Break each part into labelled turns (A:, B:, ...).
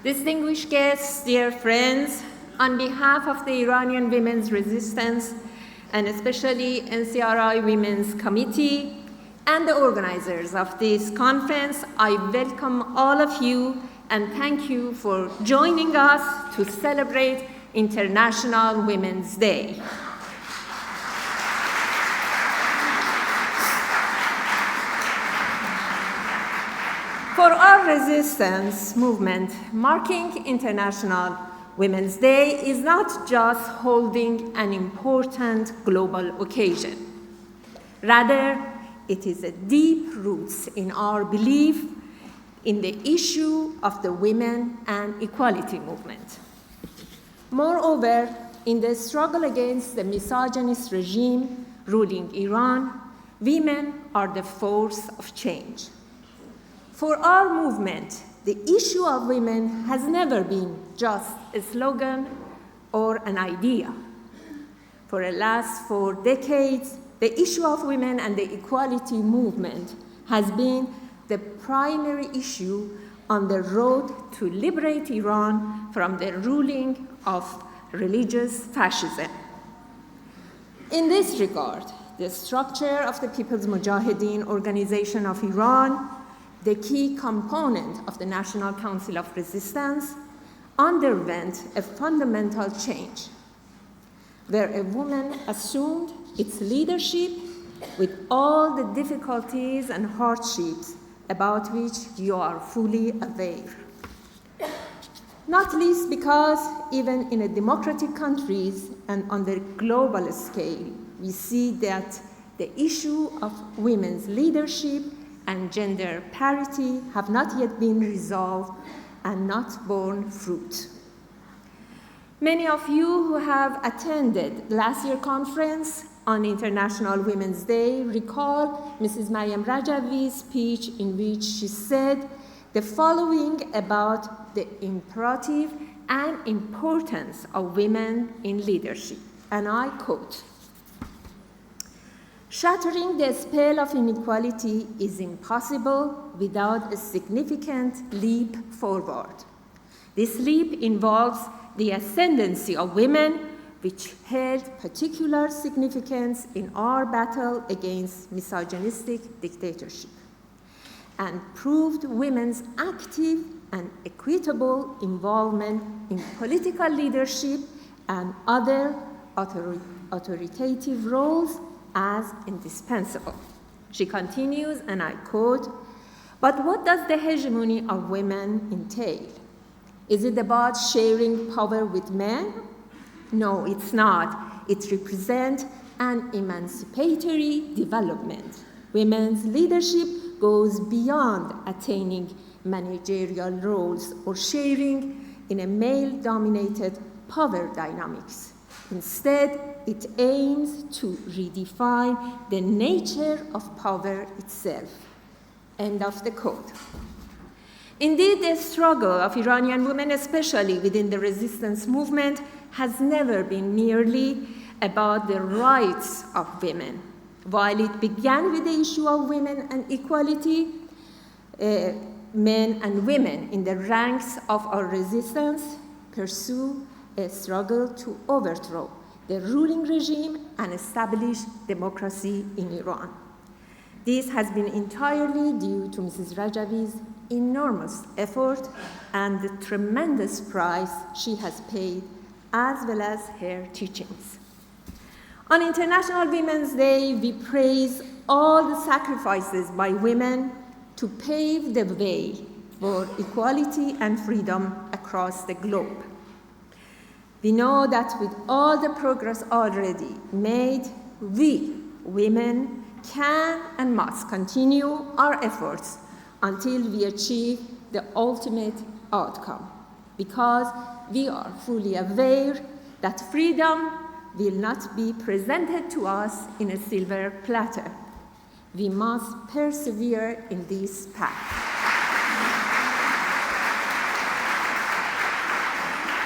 A: Distinguished guests, dear friends, on behalf of the Iranian Women's Resistance, and especially NCRI Women's Committee, and the organizers of this conference, I welcome all of you and thank you for joining us to celebrate International Women's Day. For our resistance movement, marking International Women's Day is not just holding an important global occasion. Rather, it is a deep roots in our belief in the issue of the women and equality movement. Moreover, in the struggle against the misogynist regime ruling Iran, women are the force of change. For our movement, the issue of women has never been just a slogan or an idea. For the last 4 decades, the issue of women and the equality movement has been the primary issue on the road to liberate Iran from the ruling of religious fascism. In this regard, the structure of the People's Mujahedin Organization of Iran, the key component of the National Council of Resistance, underwent a fundamental change, where a woman assumed its leadership with all the difficulties and hardships about which you are fully aware. Not least because even in democratic countries and on the global scale, we see that the issue of women's leadership and gender parity have not yet been resolved and not borne fruit. Many of you who have attended last year's conference on International Women's Day recall Mrs. Maryam Rajavi's speech in which she said the following about the imperative and importance of women in leadership, and I quote, "Shattering the spell of inequality is impossible without a significant leap forward. This leap involves the ascendancy of women, which held particular significance in our battle against misogynistic dictatorship, and proved women's active and equitable involvement in political leadership and other authoritative roles as indispensable." She continues, and I quote, "But what does the hegemony of women entail? Is it about sharing power with men? No, it's not. It represents an emancipatory development. Women's leadership goes beyond attaining managerial roles or sharing in a male-dominated power dynamics. Instead, it aims to redefine the nature of power itself." End of the quote. Indeed, the struggle of Iranian women, especially within the resistance movement, has never been merely about the rights of women. While it began with the issue of women and equality, men and women in the ranks of our resistance pursue a struggle to overthrow the ruling regime and establish democracy in Iran. This has been entirely due to Mrs. Rajavi's enormous effort and the tremendous price she has paid, as well as her teachings. On International Women's Day, we praise all the sacrifices by women to pave the way for equality and freedom across the globe. We know that with all the progress already made, we, women, can and must continue our efforts until we achieve the ultimate outcome, because we are fully aware that freedom will not be presented to us in a silver platter. We must persevere in this path.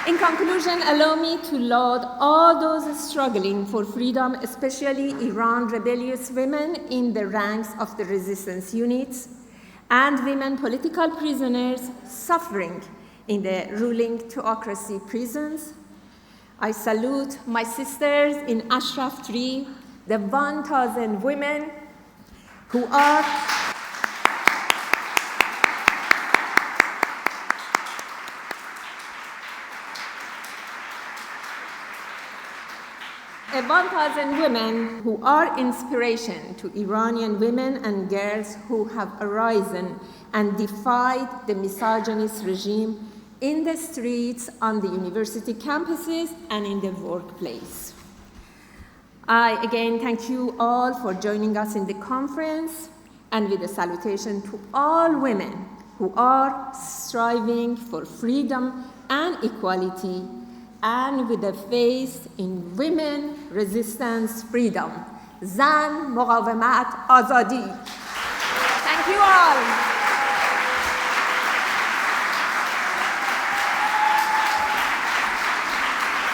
A: In conclusion, allow me to laud all those struggling for freedom, especially Iran rebellious women in the ranks of the resistance units, and women political prisoners suffering in the ruling theocracy prisons. I salute my sisters in Ashraf Tree, the 1,000 women who are inspiration to Iranian women and girls who have arisen and defied the misogynist regime in the streets, on the university campuses, and in the workplace. I again thank you all for joining us in the conference, and with a salutation to all women who are striving for freedom and equality, and with a faith in women, resistance, freedom. Zan, Muqawamat, Azadi. Thank you all.